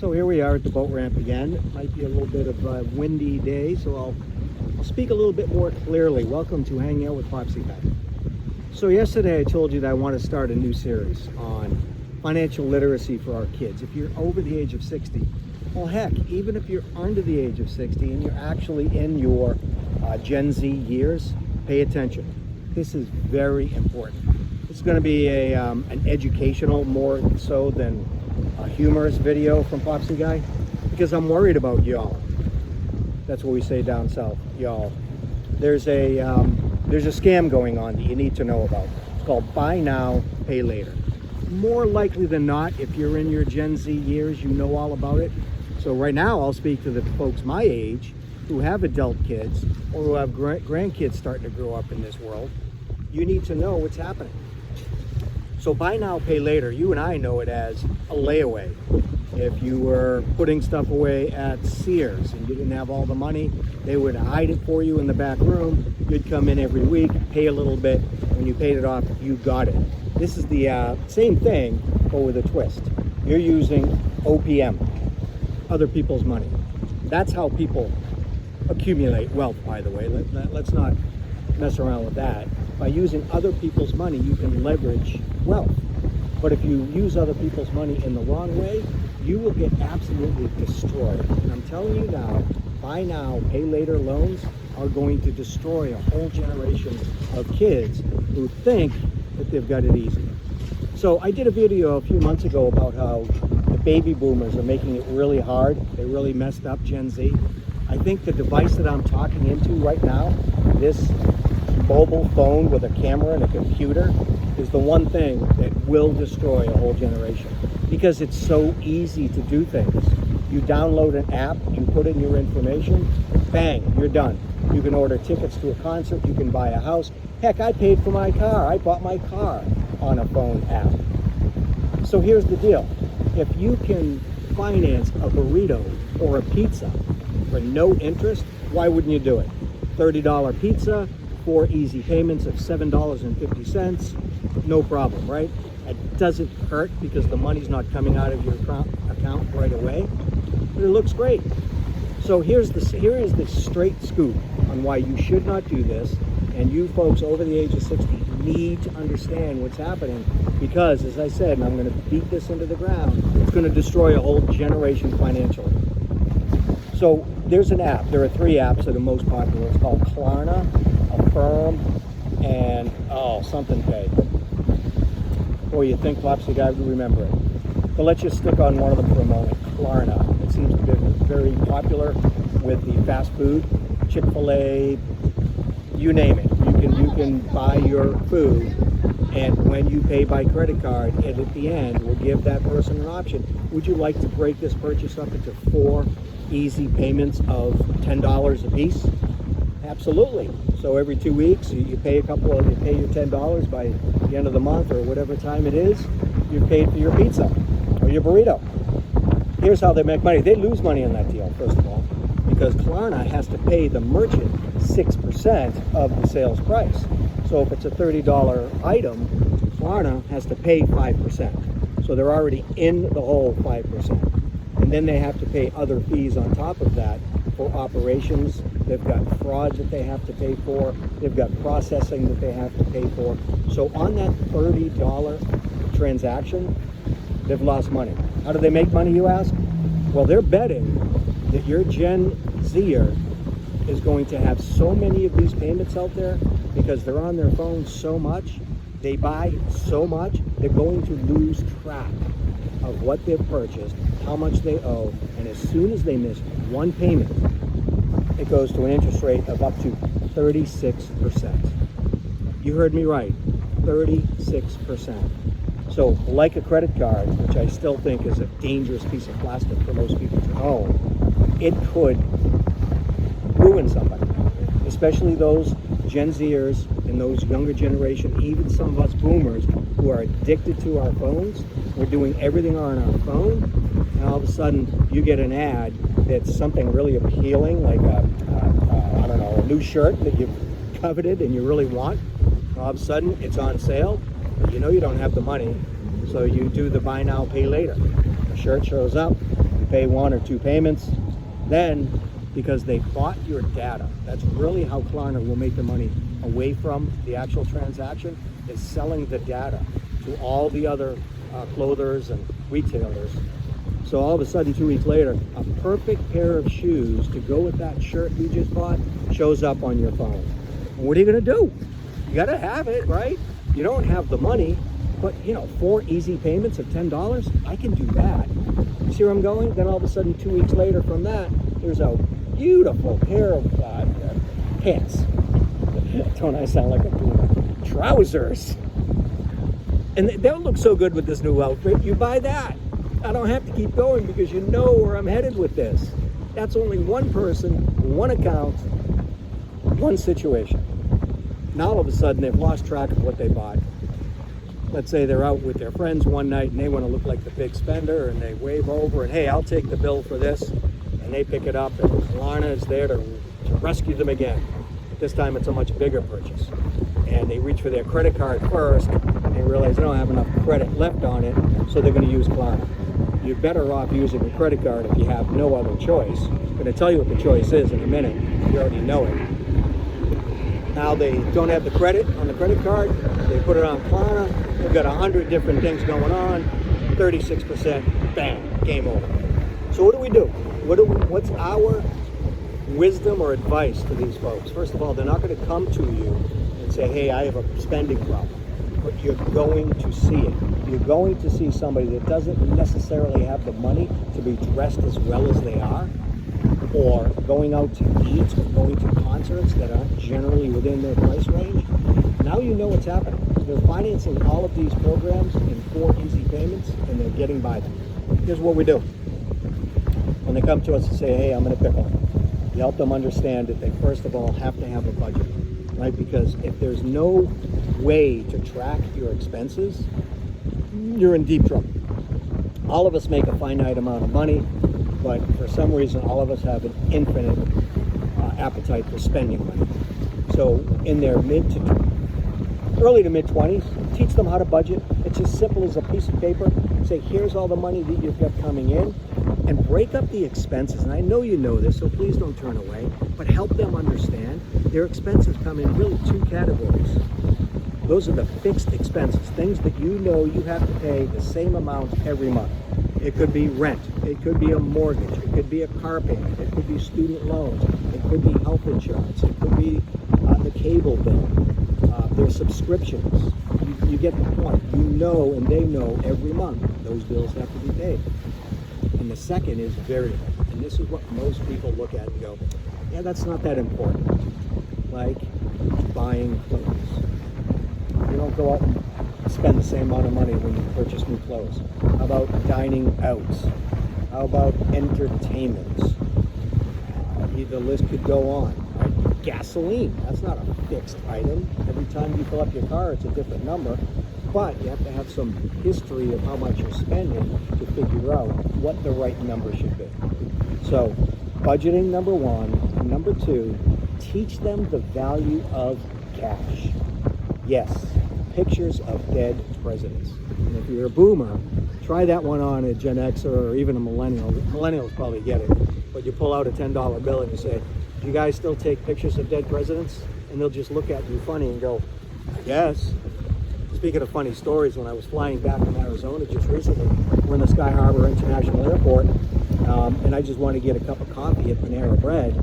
So here we are at the boat ramp again. It might be a little bit of a windy day, so I'll speak a little bit more clearly. Welcome to Hanging Out with Popsie Guy. So yesterday I told you that I want to start a new series on financial literacy for our kids. If you're over the age of 60, well heck, even if you're under the age of 60 and you're actually in your Gen Z years, pay attention. This is very important. It's going to be an educational more so than a humorous video from Popsie Guy, because I'm worried about y'all. That's what we say down south, y'all. There's a scam going on that you need to know about. It's called buy now, pay later. More likely than not, if you're in your Gen Z years, you know all about it. So right now I'll speak to the folks my age who have adult kids or who have grandkids starting to grow up in this world. You need to know what's happening. So buy now, pay later, you and I know it as a layaway. If you were putting stuff away at Sears and you didn't have all the money, they would hide it for you in the back room. You'd come in every week, pay a little bit. When you paid it off, you got it. This is the same thing, but with a twist. You're using OPM, other people's money. That's how people accumulate wealth, by the way. Let's not mess around with that. By using other people's money, you can leverage wealth. But if you use other people's money in the wrong way, you will get absolutely destroyed. And I'm telling you now, buy now, pay later loans are going to destroy a whole generation of kids who think that they've got it easy. So I did a video a few months ago about how the baby boomers are making it really hard. They really messed up Gen Z. I think the device that I'm talking into right now, this mobile phone with a camera and a computer, is the one thing that will destroy a whole generation, because it's so easy to do things. You download an app, you put in your information, bang, you're done. You can order tickets to a concert, you can buy a house. Heck, I paid for my car. I bought my car on a phone app. So here's the deal. If you can finance a burrito or a pizza for no interest, why wouldn't you do it? $30 pizza, 4 easy payments of $7.50, no problem, right? It doesn't hurt because the money's not coming out of your account right away, but it looks great. So here is the straight scoop on why you should not do this, and you folks over the age of 60 need to understand what's happening, because as I said, and I'm going to beat this into the ground, it's going to destroy a whole generation financially. So there's an app. There are 3 apps that are most popular. It's called Klarna, Affirm, and something pay. Boy, you think Popsie Guy would remember it. But let's just stick on one of them for a moment. Klarna. It seems to be very popular with the fast food, Chick-fil-A, you name it. You can buy your food, and when you pay by credit card, it at the end will give that person an option. Would you like to break this purchase up into 4 easy payments of $10 a piece? Absolutely. So every 2 weeks, you pay your $10 by the end of the month or whatever time it is, you've paid for your pizza or your burrito. Here's how they make money. They lose money on that deal, first of all, because Klarna has to pay the merchant 6% of the sales price. So if it's a $30 item, Klarna has to pay 5%. So they're already in the whole 5%. And then they have to pay other fees on top of that for operations. They've got fraud that they have to pay for. They've got processing that they have to pay for. So on that $30 transaction, they've lost money. How do they make money, you ask? Well, they're betting that your Gen Zer is going to have so many of these payments out there because they're on their phones so much, they buy so much, they're going to lose track of what they've purchased, how much they owe, and as soon as they miss one payment, it goes to an interest rate of up to 36%. You heard me right, 36%. So like a credit card, which I still think is a dangerous piece of plastic for most people to own, it could ruin somebody, especially those Gen Zers and those younger generation, even some of us boomers who are addicted to our phones. We're doing everything on our phone, and all of a sudden you get an ad that's something really appealing, like a new shirt that you've coveted and you really want. All of a sudden it's on sale, but you know you don't have the money, so you do the buy now, pay later. The shirt shows up, pay 1 or 2 payments. Then, because they bought your data, that's really how Klarna will make the money away from the actual transaction, is selling the data to all the other clothers and retailers. So all of a sudden, 2 weeks later, a perfect pair of shoes to go with that shirt you just bought shows up on your phone. And what are you gonna do? You gotta have it, right? You don't have the money, but 4 easy payments of $10, I can do that. You see where I'm going? Then all of a sudden, 2 weeks later from that, there's a beautiful pair of pants. Don't I sound like a boomer? Trousers. And they'll look so good with this new outfit. You buy that. I don't have to keep going because you know where I'm headed with this. That's only one person, one account, one situation. Now all of a sudden they've lost track of what they bought. Let's say they're out with their friends one night and they want to look like the big spender, and they wave over and, hey, I'll take the bill for this. And they pick it up, and Klarna is there to rescue them again. This time it's a much bigger purchase. And they reach for their credit card first, and they realize they don't have enough credit left on it, so they're going to use Klarna. You're better off using a credit card if you have no other choice. I'm going to tell you what the choice is in a minute. You already know it. Now they don't have the credit on the credit card. They put it on Klarna. They've got 100 different things going on. 36%, bam, game over. So what do we do? What's our wisdom or advice to these folks? First of all, they're not going to come to you and say, hey, I have a spending problem. But you're going to see it. You're going to see somebody that doesn't necessarily have the money to be dressed as well as they are, or going out to eat, or going to concerts that aren't generally within their price range. Now you know what's happening. They're financing all of these programs in 4 easy payments, and they're getting by them. Here's what we do. When they come to us and say, hey, I'm in a pickle, we help them understand that they first of all have to have a budget, right? Because if there's no way to track your expenses, you're in deep trouble. All of us make a finite amount of money, but for some reason, all of us have an infinite appetite for spending money. So in their early to mid 20s, teach them how to budget. It's as simple as a piece of paper. Say, here's all the money that you've got coming in, and break up the expenses. And I know you know this, so please don't turn away, but help them understand their expenses come in really 2 categories. Those are the fixed expenses, things that you know you have to pay the same amount every month. It could be rent, it could be a mortgage, it could be a car payment, it could be student loans, it could be health insurance, it could be the cable bill, their subscriptions. You get the point. You know, and they know every month those bills have to be paid. And the second is variable. And this is what most people look at and go, yeah, that's not that important. Like buying clothes. You don't go out and spend the same amount of money when you purchase new clothes. How about dining out? How about entertainment? The list could go on, right? Gasoline, that's not a fixed item. Every time you fill up your car, it's a different number. But you have to have some history of how much you're spending to figure out what the right number should be. So, budgeting, number 1. And number 2, teach them the value of cash. Yes, pictures of dead presidents. And if you're a boomer, try that one on a Gen Xer or even a millennial. Millennials probably get it. But you pull out a $10 bill and you say, do you guys still take pictures of dead presidents? And they'll just look at you funny and go, I guess. Speaking of funny stories, when I was flying back from Arizona just recently, we're in the Sky Harbor International Airport, and I just want to get a cup of coffee at Panera Bread.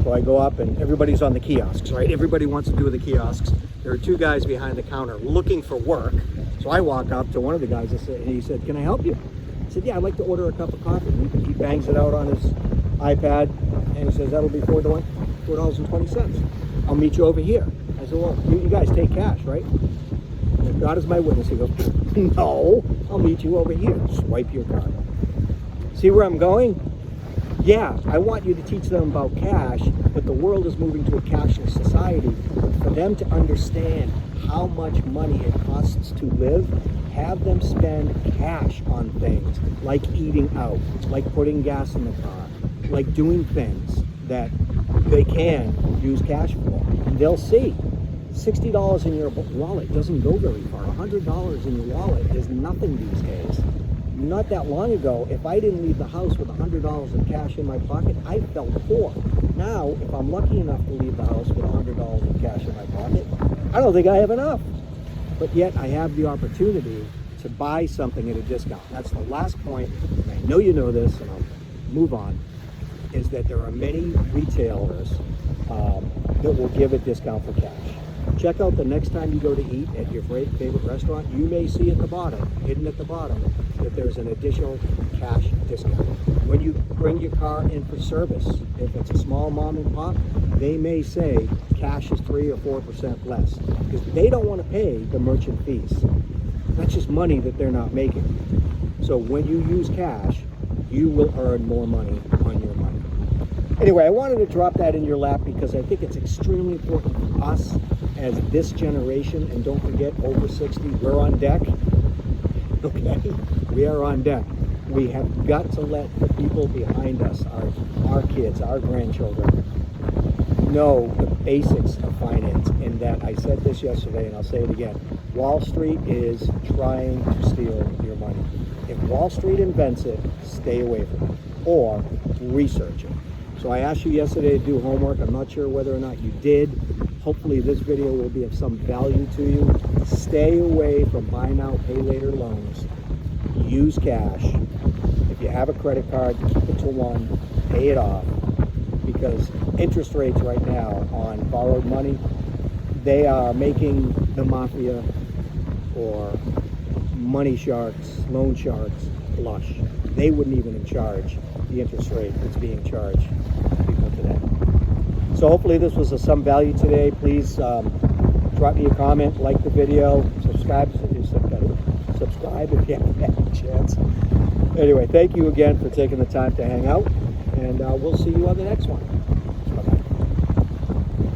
So I go up and everybody's on the kiosks, right? Everybody wants to do the kiosks. There are 2 guys behind the counter looking for work. So I walk up to one of the guys and he said, can I help you? I said, yeah, I'd like to order a cup of coffee. He bangs it out on his iPad and he says, that'll be $4.20. I'll meet you over here. I said, well, you guys take cash, right? And God is my witness. He goes, no, I'll meet you over here. Swipe your card. See where I'm going? Yeah, I want you to teach them about cash, but the world is moving to a cashless society. But for them to understand how much money it costs to live, have them spend cash on things like eating out, like putting gas in the car, like doing things that they can use cash for. And they'll see $60 in your wallet doesn't go very far. $100 in your wallet is nothing these days. not that long ago, if I didn't leave the house with $100 of cash in my pocket, I felt poor. Now, if I'm lucky enough to leave the house with $100 of cash in my pocket, I don't think I have enough. But yet I have the opportunity to buy something at a discount. That's the last point, and I know you know this, and I'll move on, is that there are many retailers that will give a discount for cash. Check out the next time you go to eat at your favorite restaurant, you may see at the bottom, hidden at the bottom, that there's an additional cash discount. When you bring your car in for service, if it's a small mom and pop, they may say cash is 3 or 4% less because they don't want to pay the merchant fees. That's just money that they're not making. So when you use cash, you will earn more money on your money. Anyway, I wanted to drop that in your lap because I think it's extremely important for us as this generation, and don't forget, over 60, we're on deck. Okay, we are on deck. We have got to let the people behind us, our kids, our grandchildren, know the basics of finance. And that, I said this yesterday and I'll say it again, Wall Street is trying to steal your money. If Wall Street invents it, stay away from it or research it. So I asked you yesterday to do homework. I'm not sure whether or not you did. Hopefully this video will be of some value to you. Stay away from buy now, pay later loans. Use cash. If you have a credit card, keep it to one, pay it off. Because interest rates right now on borrowed money, they are making the mafia or money sharks, loan sharks, blush. They wouldn't even charge the interest rate that's being charged people today. So hopefully this was of some value today. Please drop me a comment, like the video, subscribe if you haven't had a chance. Anyway, thank you again for taking the time to hang out, and we'll see you on the next one.